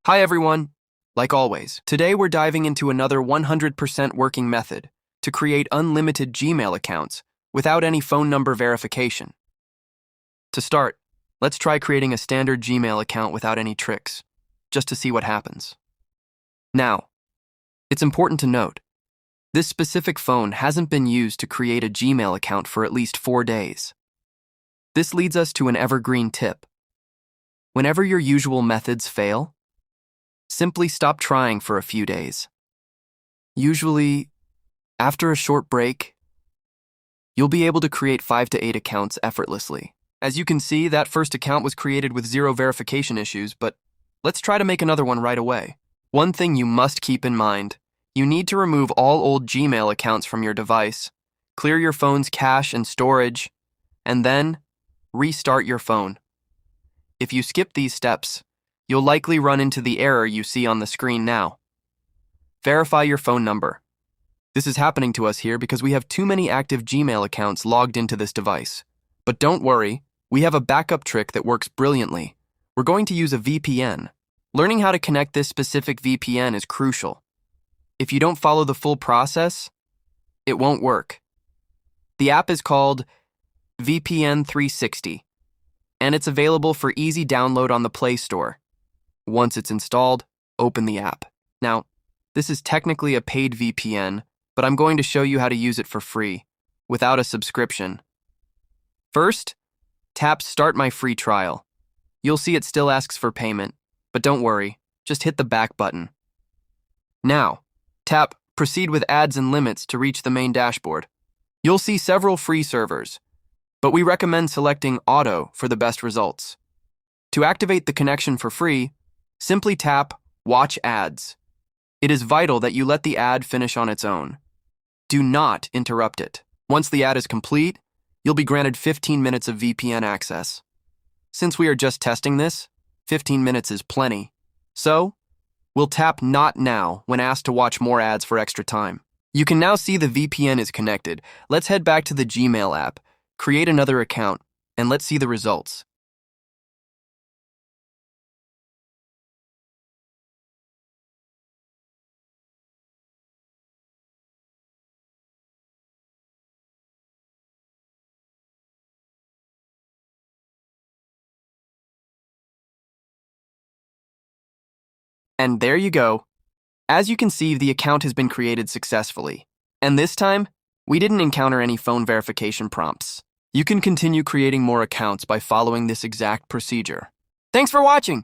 Hi everyone! Like always, today we're diving into another 100% working method to create unlimited Gmail accounts without any phone number verification. To start, let's try creating a standard Gmail account without any tricks, just to see what happens. Now, it's important to note, this specific phone hasn't been used to create a Gmail account for at least 4 days. This leads us to an evergreen tip. Whenever your usual methods fail, simply stop trying for a few days. Usually, after a short break, you'll be able to create 5 to 8 accounts effortlessly. As you can see, that first account was created with 0 verification issues, but let's try to make another one right away. One thing you must keep in mind, you need to remove all old Gmail accounts from your device, clear your phone's cache and storage, and then restart your phone. If you skip these steps, you'll likely run into the error you see on the screen now. Verify your phone number. This is happening to us here because we have too many active Gmail accounts logged into this device. But don't worry, we have a backup trick that works brilliantly. We're going to use a VPN. Learning how to connect this specific VPN is crucial. If you don't follow the full process, it won't work. The app is called VPN 360, and it's available for easy download on the Play Store. Once it's installed, open the app. Now, this is technically a paid VPN, but I'm going to show you how to use it for free, without a subscription. First, tap Start My Free Trial. You'll see it still asks for payment, but don't worry, just hit the back button. Now, tap Proceed with Ads and Limits to reach the main dashboard. You'll see several free servers, but we recommend selecting Auto for the best results. To activate the connection for free, simply tap Watch Ads. It is vital that you let the ad finish on its own. Do not interrupt it. Once the ad is complete, you'll be granted 15 minutes of VPN access. Since we are just testing this, 15 minutes is plenty. So, we'll tap Not Now when asked to watch more ads for extra time. You can now see the VPN is connected. Let's head back to the Gmail app, create another account, and let's see the results. And there you go. As you can see, the account has been created successfully. And this time, we didn't encounter any phone verification prompts. You can continue creating more accounts by following this exact procedure. Thanks for watching!